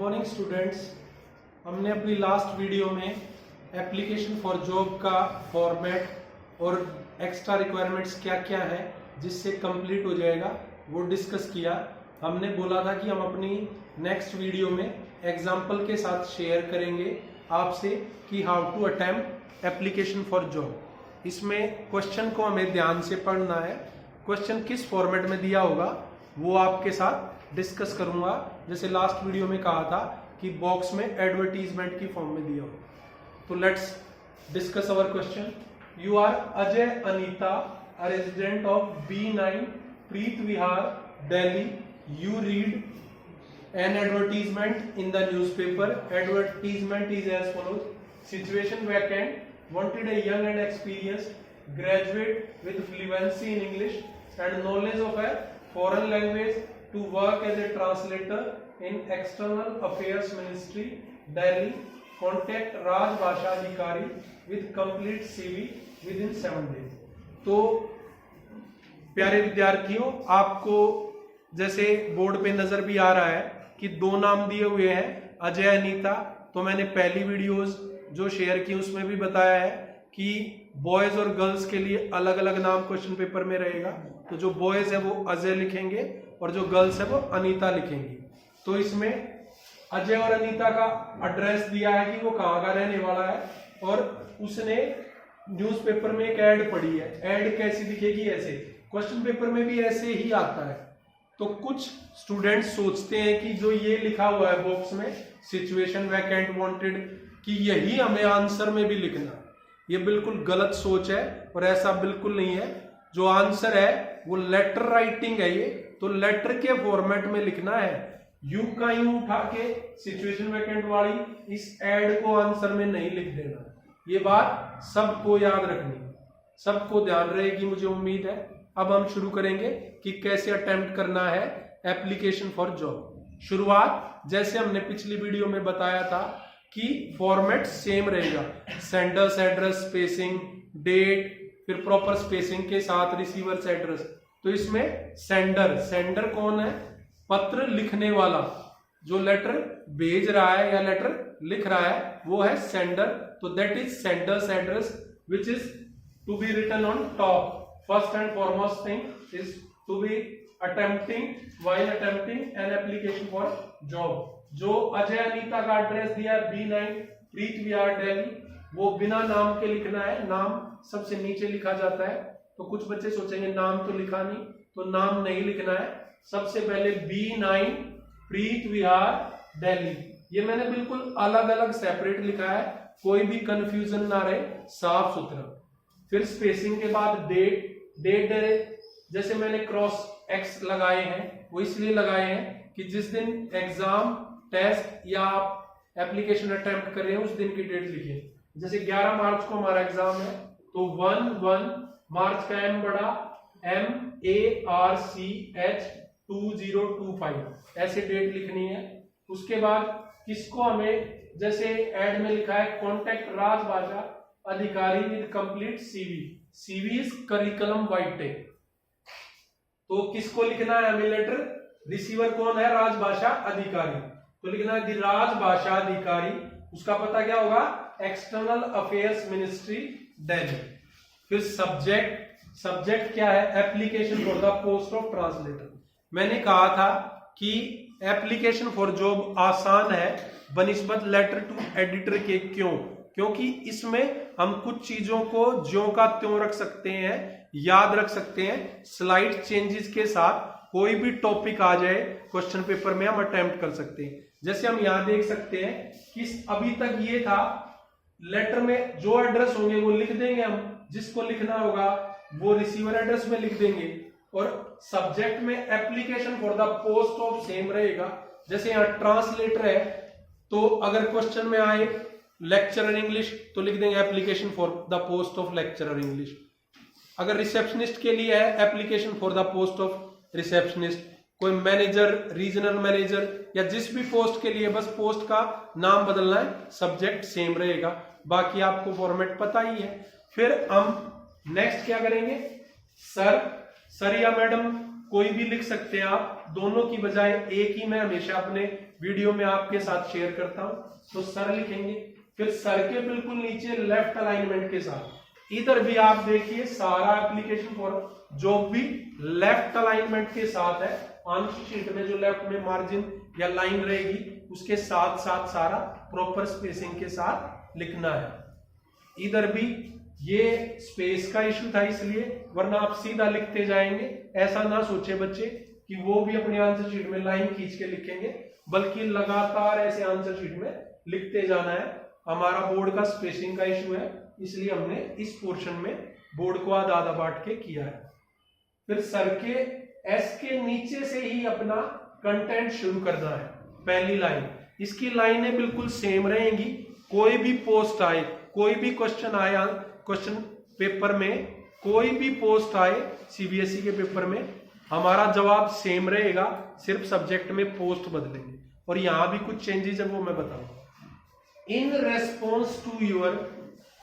Morning students. हमने अपनी last video में एप्लीकेशन फॉर जॉब का फॉर्मेट और एक्स्ट्रा रिक्वायरमेंट्स क्या क्या है जिससे कंप्लीट हो जाएगा वो डिस्कस किया। हमने बोला था कि हम अपनी नेक्स्ट वीडियो में एग्जाम्पल के साथ शेयर करेंगे आपसे कि how to attempt application for job. इसमें क्वेश्चन को हमें ध्यान से पढ़ना है। क्वेश्चन किस फॉर्मेट में दिया होगा वो आपके साथ डिस्कस करूंगा। जैसे लास्ट वीडियो में कहा था कि बॉक्स में एडवर्टीजमेंट की फॉर्म में दिया होगा। तो let's discuss our question. You are Ajay Anita, a resident of B9 Preet Vihar, Delhi. You read an advertisement in the newspaper. Advertisement is as follows: situation vacant, wanted a young and experienced graduate with fluency in English and knowledge of a foreign language to work as a translator in External Affairs Ministry, Delhi. Contact Raj Bhasha Adhikari with complete CV within 7 days. तो प्यारे विद्यार्थियों, आपको जैसे board पे नजर भी आ रहा है कि दो नाम दिए हुए हैं, अजय अनीता। तो मैंने पहली वीडियोस जो शेयर की उसमें भी बताया है कि बॉयज और गर्ल्स के लिए अलग अलग नाम क्वेश्चन पेपर में रहेगा। तो जो बॉयज है वो अजय लिखेंगे और जो गर्ल्स है वो अनीता लिखेंगी। तो इसमें अजय और अनीता का एड्रेस दिया है कि वो कहाँ का रहने वाला है और उसने न्यूज़पेपर में एक ऐड पढ़ी है। ऐड कैसी दिखेगी? ऐसे। क्वेश्चन पेपर में भी ऐसे ही आता है। तो कुछ स्टूडेंट्स सोचते हैं कि जो ये लिखा हुआ है बॉक्स में सिचुएशन वैकेंट वांटेड कि यही हमें आंसर में भी लिखना है। ये बिल्कुल गलत सोच है और ऐसा बिल्कुल नहीं है। जो आंसर है वो लेटर राइटिंग है। ये तो लेटर के फॉर्मेट में लिखना है। यू का यू उठा के सिचुएशन वैकेंट वाली इस एड को आंसर में नहीं लिख देना। ये बात सबको याद रखनी, सबको ध्यान रहेगी, मुझे उम्मीद है। अब हम शुरू करेंगे कि कैसे अटेम्प्ट करना है एप्लीकेशन फॉर जॉब। शुरुआत जैसे हमने पिछली वीडियो में बताया था कि फॉर्मेट सेम रहेगा। सेंडर्स एड्रेस, स्पेसिंग, डेट, फिर प्रॉपर स्पेसिंग के साथ रिसीवर्स एड्रेस। तो इसमें सेंडर कौन है? पत्र लिखने वाला, जो लेटर भेज रहा है या लेटर लिख रहा है वो है सेंडर। तो that is sender's address which is to be written on top. First and foremost thing is to be while attempting an application for job. जो अजय अनीता का एड्रेस दिया है B9 प्रीत विहार, दिल्ली, वो बिना नाम के लिखना है। नाम सबसे नीचे लिखा जाता है। तो कुछ बच्चे सोचेंगे नाम तो लिखा नहीं, तो नाम नहीं लिखना है। सबसे पहले B9 प्रीत विहार, दिल्ली। ये मैंने बिल्कुल अलग अलग सेपरेट लिखा है, कोई भी कंफ्यूजन ना रहे, साफ सुथरा। फिर स्पेसिंग के बाद डेट जैसे मैंने क्रॉस एक्स लगाए हैं वो इसलिए लगाए हैं कि जिस दिन एग्जाम, टेस्ट या आप एप्लीकेशन अटेम्प्ट कर रहे हैं उस दिन की डेट लिखिए। जैसे 11 मार्च को हमारा एग्जाम है तो 1 मार्च का M बड़ा MARCH 2025 ऐसे डेट लिखनी है। उसके बाद किसको हमें, जैसे एड में लिखा है कॉन्टेक्ट राज भाषा अधिकारी with complete CV is curriculum vitae. तो किसको लिखना है हमें लेटर? रिसीवर कौन है? राजभाषा अधिकारी। तो लिखना है राजभाषा अधिकारी। उसका पता क्या होगा? External affairs ministry, Delhi. फिर सब्जेक्ट क्या है? Application for the post of translator. मैंने कहा था कि एप्लीकेशन फॉर जॉब आसान है बनिस्बत लेटर टू एडिटर के। क्यों? क्योंकि इसमें हम कुछ चीजों को ज्यों का त्यों रख सकते हैं, याद रख सकते हैं। स्लाइड चेंजेस के साथ कोई भी टॉपिक आ जाए क्वेश्चन पेपर में हम अटेम्प्ट कर सकते हैं। जैसे हम यहां देख सकते हैं कि अभी तक ये था, लेटर में जो एड्रेस होंगे वो लिख देंगे हम, जिसको लिखना होगा वो रिसीवर एड्रेस में लिख देंगे। और सब्जेक्ट में application for the post of same रहेगा। जैसे यहाँ ट्रांसलेटर है तो अगर क्वेश्चन में आए लेक्चरर इंग्लिश तो लिख देंगे application for the post of lecturer English. अगर रिसेप्शनिस्ट के लिए है application for the post of receptionist. कोई मैनेजर, रीजनल मैनेजर या जिस भी पोस्ट के लिए बस पोस्ट का नाम बदलना है, सब्जेक्ट सेम रहेगा। बाकी आपको फॉर्मेट पता ही है। फिर हम नेक्स्ट क्या करेंगे? सर या मैडम कोई भी लिख सकते हैं आप। दोनों की बजाय एक ही मैं हमेशा अपने वीडियो में आपके साथ शेयर करता हूं। तो सर लिखेंगे, फिर सर के बिल्कुल नीचे लेफ्ट अलाइनमेंट के साथ इधर भी आप देखिए सारा एप्लीकेशन फॉर जॉब भी लेफ्ट अलाइनमेंट के साथ है। आंसर शीट में जो लेफ्ट में मार्जिन या लाइन रहेगी उसके साथ साथ सारा प्रॉपर स्पेसिंग के साथ लिखना है। इधर भी ये स्पेस का इशू था इसलिए, वरना आप सीधा लिखते जाएंगे। ऐसा ना सोचे बच्चे कि वो भी अपने आंसर शीट में लाइन खींच के लिखेंगे, बल्कि लगातार ऐसे आंसर शीट में लिखते जाना है। हमारा बोर्ड का स्पेसिंग का इशू है, इसलिए हमने इस पोर्शन में बोर्ड को आधा आधा बांट के किया है। फिर सर के एस के नीचे से ही अपना कंटेंट शुरू करना है। पहली लाइन, इसकी लाइनें बिल्कुल सेम रहेंगी। कोई भी पोस्ट आए, कोई भी क्वेश्चन आया, क्वेश्चन पेपर में कोई भी पोस्ट आए सीबीएसई के पेपर में, हमारा जवाब सेम रहेगा, सिर्फ सब्जेक्ट में पोस्ट बदलेंगे। और यहां भी कुछ चेंजेस है वो मैं बताऊंगा। In response to your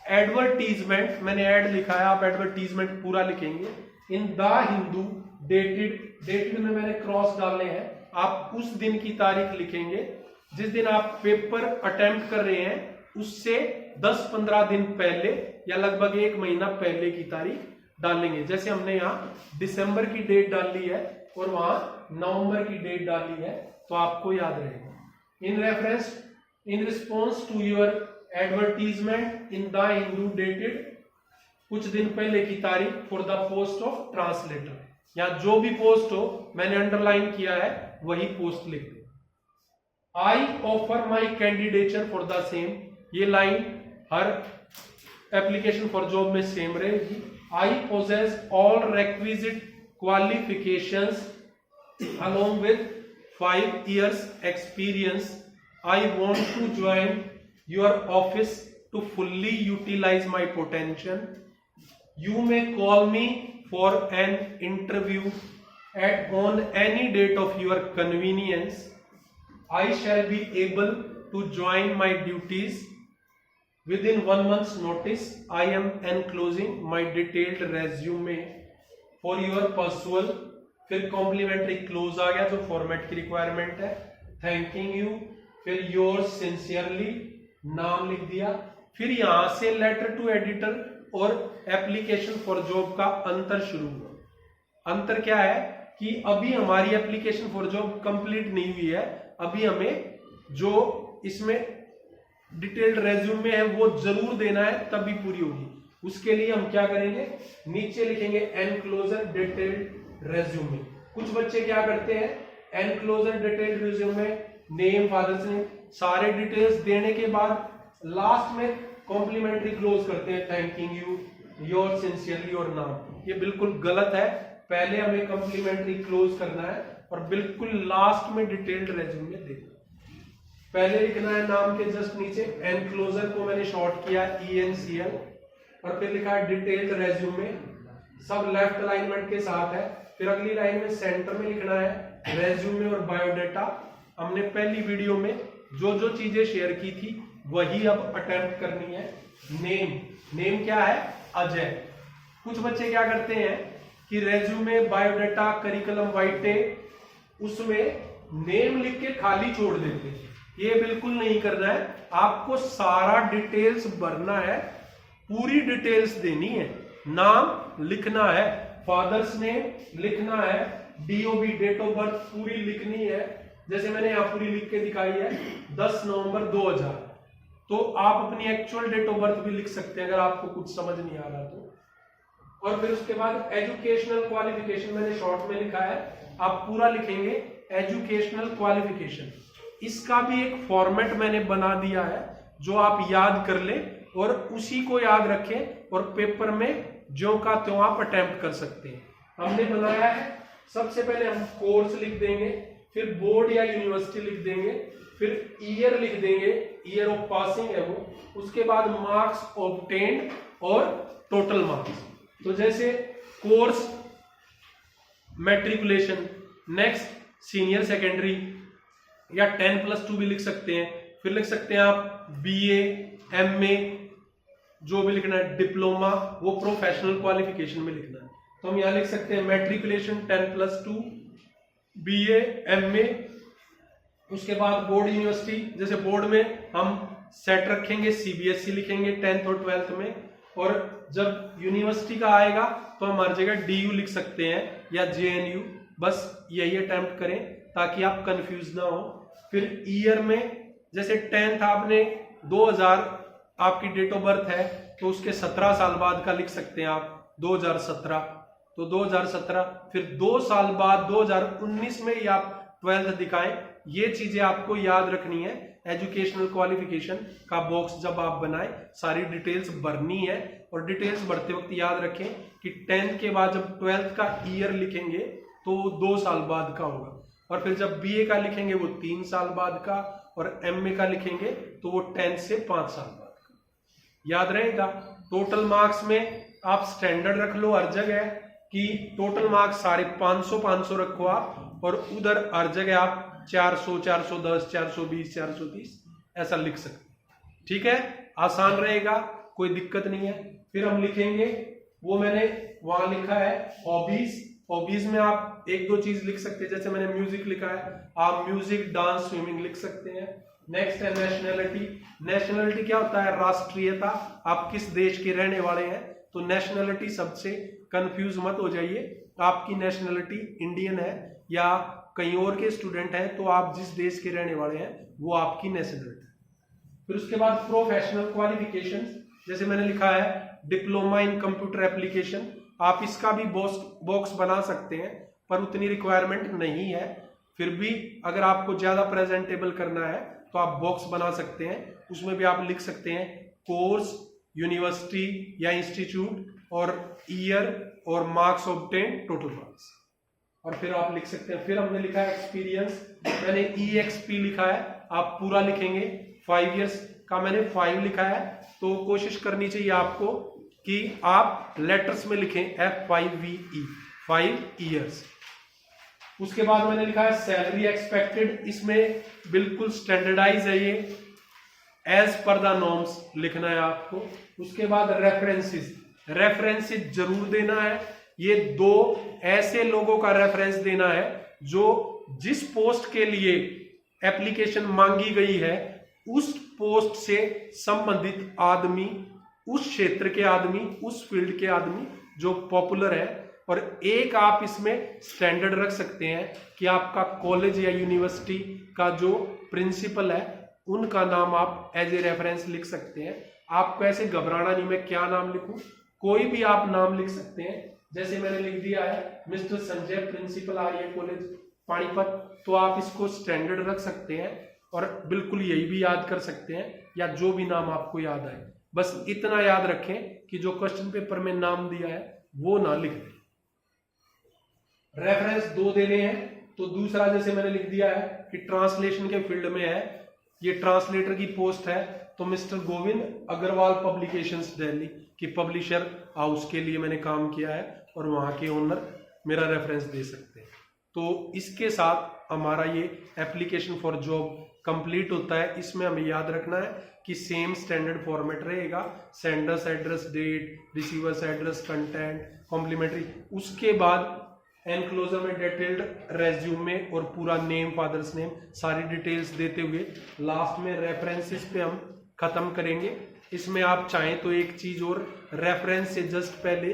advertisement, मैंने एड लिखा है, आप एडवर्टीजमेंट पूरा लिखेंगे। इन द हिंदू डेटेड में मैंने क्रॉस डालने हैं। आप उस दिन की तारीख लिखेंगे जिस दिन आप पेपर अटेम्प्ट कर रहे हैं, उससे 10-15 दिन पहले या लगभग 1 महीना पहले की तारीख डालेंगे। जैसे हमने यहाँ दिसंबर की डेट डाल ली है और वहां नवंबर की डेट डाली है, तो आपको याद रहेगा। In response to your advertisement in the Hindu dated, कुछ दिन पहले की तारीख, for the post of translator. या जो भी पोस्ट हो, मैंने अंडरलाइन किया है, वही पोस्ट लिख दो। I offer my candidature for the same, ये लाइन हर एप्लीकेशन फॉर जॉब में सेम रहेगी। I possess all requisite qualifications along with 5 years experience. I want to join your office to fully utilize my potential. You may call me for an interview on any date of your convenience. I shall be able to join my duties within 1 month's notice. I am enclosing my detailed resume for your perusal. फिर complimentary close आ गया जो format की requirement है। Thanking you, फिर your sincerely, नाम लिख दिया। फिर यहां से लेटर टू एडिटर और एप्लीकेशन फॉर जॉब का अंतर शुरू हुआ। अंतर क्या है कि अभी हमारी एप्लीकेशन फॉर जॉब कंप्लीट नहीं हुई है। अभी हमें जो इसमें डिटेल्ड रेज्यूमे है वो जरूर देना है, तभी पूरी होगी। उसके लिए हम क्या करेंगे, नीचे लिखेंगे एनक्लोजर डिटेल्ड रेज्यूमे। कुछ बच्चे क्या करते हैं, enclosure detailed resume, name, father's name, सारे डिटेल्स देने के बाद लास्ट में कॉम्प्लीमेंट्री क्लोज करते हैं, थैंकिंग यू, योर सिंसियरली और नाम। ये बिल्कुल गलत है। पहले हमें कॉम्प्लीमेंट्री क्लोज करना है और बिल्कुल लास्ट में डिटेल्ड रेज्यूमे देना। पहले लिखना है नाम के जस्ट नीचे, एनक्लोजर को मैंने शॉर्ट किया ENCL, और फिर लिखा है डिटेल्ड रेज्यूमे, सब लेफ्ट अलाइनमेंट के साथ है। फिर अगली लाइन में सेंटर में लिखना है रेज्यूमे और बायोडाटा। हमने पहली वीडियो में जो जो चीजें शेयर की थी वही अब अटेम्प्ट करनी है। नेम क्या है, अजय। कुछ बच्चे क्या करते हैं कि रेज्यूमे, बायोडाटा, करिकुलम वाइटे, उसमें नेम लिख के खाली छोड़ देते हैं। ये बिल्कुल नहीं करना है, आपको सारा डिटेल्स भरना है, पूरी डिटेल्स देनी है। नाम लिखना है, फादर्स नेम लिखना है, DOB डेट ऑफ बर्थ पूरी लिखनी है। जैसे मैंने यहाँ पूरी लिख के दिखाई है 10 नवंबर 2000, तो आप अपनी एक्चुअल डेट ऑफ बर्थ भी लिख सकते हैं अगर आपको कुछ समझ नहीं आ रहा तो। और फिर उसके बाद एजुकेशनल क्वालिफिकेशन मैंने शॉर्ट में लिखा है, आप पूरा लिखेंगे एजुकेशनल क्वालिफिकेशन। इसका भी एक फॉर्मेट मैंने बना दिया है जो आप याद कर ले और उसी को याद रखें और पेपर में जो का त्यों आप अटेम्प्ट कर सकते हैं। हमने बनाया है, सबसे पहले हम कोर्स लिख देंगे, फिर बोर्ड या यूनिवर्सिटी लिख देंगे, फिर ईयर लिख देंगे, ईयर ऑफ पासिंग है वो, उसके बाद मार्क्स ऑब्टेन्ड और टोटल मार्क्स। तो जैसे course matriculation, next senior secondary या 10+2 भी लिख सकते हैं। फिर लिख सकते हैं आप BA, MA, जो भी लिखना है, डिप्लोमा, वो प्रोफेशनल क्वालिफिकेशन में लिखना है। तो हम यहां लिख सकते हैं मैट्रिकुलेशन 10+2, BA, MA, उसके बाद बोर्ड यूनिवर्सिटी, जैसे बोर्ड में हम सेट रखेंगे, सीबीएसई लिखेंगे 10th और 12th में, और जब यूनिवर्सिटी का आएगा तो हम हर जगह डीयू लिख सकते हैं या जेएनयू। बस यही अटेम्प्ट करें ताकि आप कंफ्यूज ना हो। फिर ईयर में जैसे 10th आपने 2000 आपकी डेट ऑफ बर्थ है तो उसके 17 साल बाद का लिख सकते हैं आप 2017, तो 2017। फिर 2 साल बाद 2019 में ही आप 12th दिखाएं। ये चीजें आपको याद रखनी है। एजुकेशनल क्वालिफिकेशन का बॉक्स जब आप बनाएं सारी डिटेल्स भरनी है, और डिटेल्स भरते वक्त याद रखें कि 10th के बाद जब 12th का ईयर लिखेंगे तो 2 साल बाद का होगा, और फिर जब बीए का लिखेंगे वो 3 साल बाद का, और एमए का लिखेंगे तो वो 10 से 5 साल बाद का। याद रहेगा। टोटल मार्क्स में आप स्टैंडर्ड रख लो हर जगह कि टोटल मार्क्स सारे 500 रखो आप, और उधर हर जगह आप 400, 410, 420, 430 ऐसा लिख सकते। ठीक है, आसान रहेगा, कोई दिक्कत नहीं है। फिर हम लिखेंगे, वो मैंने वहां लिखा है हॉबीज। हॉबीज में आप 1-2 चीज लिख सकते हैं, जैसे मैंने म्यूजिक लिखा है, आप म्यूजिक, डांस, स्विमिंग लिख सकते हैं। नेक्स्ट है नेशनैलिटी। नेशनैलिटी क्या होता है? राष्ट्रीयता। आप किस देश के रहने वाले हैं, तो नेशनैलिटी सबसे कंफ्यूज मत हो जाइए। आपकी नेशनैलिटी इंडियन है या कहीं और के स्टूडेंट हैं तो आप जिस देश के रहने वाले हैं वो आपकी नेशनैलिटी। फिर उसके बाद प्रोफेशनल क्वालिफिकेशन, जैसे मैंने लिखा है डिप्लोमा इन कंप्यूटर एप्लीकेशन। आप इसका भी बॉक्स बना सकते हैं पर उतनी रिक्वायरमेंट नहीं है। फिर भी अगर आपको ज्यादा प्रेजेंटेबल करना है तो आप बॉक्स बना सकते हैं। उसमें भी आप लिख सकते हैं कोर्स, यूनिवर्सिटी या इंस्टीट्यूट, और ईयर और मार्क्स ऑब्टेन, टोटल मार्क्स, और फिर आप लिख सकते हैं। फिर हमने लिखा है एक्सपीरियंस, मैंने EXP लिखा है, आप पूरा लिखेंगे। 5 इयर्स का मैंने 5 लिखा है, तो कोशिश करनी चाहिए आपको कि आप लेटर्स में लिखें FIVE, 5 इयर्स। उसके बाद मैंने लिखा है सैलरी एक्सपेक्टेड, इसमें बिल्कुल स्टैंडर्डाइज है ये, एज पर द नॉर्म्स लिखना है आपको। उसके बाद रेफरेंसेस, रेफरेंसेस जरूर देना है। ये 2 ऐसे लोगों का रेफरेंस देना है जो जिस पोस्ट के लिए एप्लीकेशन मांगी गई है उस पोस्ट से संबंधित आदमी, उस क्षेत्र के आदमी, उस फील्ड के आदमी जो पॉपुलर है। और एक आप इसमें स्टैंडर्ड रख सकते हैं कि आपका कॉलेज या यूनिवर्सिटी का जो प्रिंसिपल है उनका नाम आप एज ए रेफरेंस लिख सकते हैं। आपको ऐसे घबराना नहीं मैं क्या नाम लिखूं, कोई भी आप नाम लिख सकते हैं। जैसे मैंने लिख दिया है मिस्टर संजय, प्रिंसिपल आर्य कॉलेज पानीपत, तो आप इसको स्टैंडर्ड रख सकते हैं और बिल्कुल यही भी याद कर सकते हैं, या जो भी नाम आपको याद आए। बस इतना याद रखें कि जो क्वेश्चन पेपर में नाम दिया है वो ना लिख दें। रेफरेंस 2 देने हैं, तो दूसरा जैसे मैंने लिख दिया है कि ट्रांसलेशन के फील्ड में है, ये ट्रांसलेटर की पोस्ट है, तो मिस्टर गोविंद अग्रवाल पब्लिकेशंस दिल्ली की पब्लिशर हाउस के लिए मैंने काम किया है, और वहां के ओनर मेरा रेफरेंस दे सकते हैं। तो इसके साथ हमारा ये एप्लीकेशन फॉर जॉब कंप्लीट होता है। इसमें हमें याद रखना है कि सेम स्टैंडर्ड फॉर्मेट रहेगा, sender's address, date, receiver's address, content, complimentary. उसके बाद एनक्लोजर में डिटेल्ड रेज्यूमे और पूरा नेम, फादर्स नेम, सारी डिटेल्स देते हुए लास्ट में रेफरेंसेस पे हम खत्म करेंगे। इसमें आप चाहें तो एक चीज और, रेफरेंस से जस्ट पहले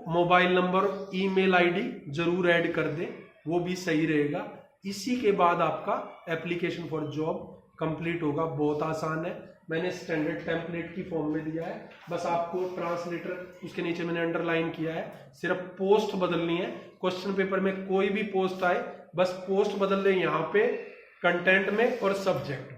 मोबाइल नंबर, ईमेल आईडी जरूर ऐड कर दें, वो भी सही रहेगा। इसी के बाद आपका एप्लीकेशन फॉर जॉब कंप्लीट होगा। बहुत आसान है, मैंने स्टैंडर्ड टेम्पलेट की फॉर्म में दिया है, बस आपको ट्रांसलेटर उसके नीचे मैंने अंडरलाइन किया है, सिर्फ पोस्ट बदलनी है। क्वेश्चन पेपर में कोई भी पोस्ट आए बस पोस्ट बदल दें यहाँ पे, कंटेंट में और सब्जेक्ट,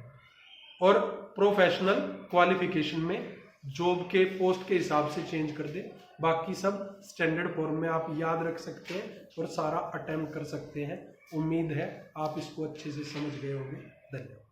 और प्रोफेशनल क्वालिफिकेशन में जॉब के पोस्ट के हिसाब से चेंज कर दे। बाकी सब स्टैंडर्ड फॉर्म में आप याद रख सकते हैं और सारा अटेम्प्ट कर सकते हैं। उम्मीद है आप इसको अच्छे से समझ गए होंगे। धन्यवाद।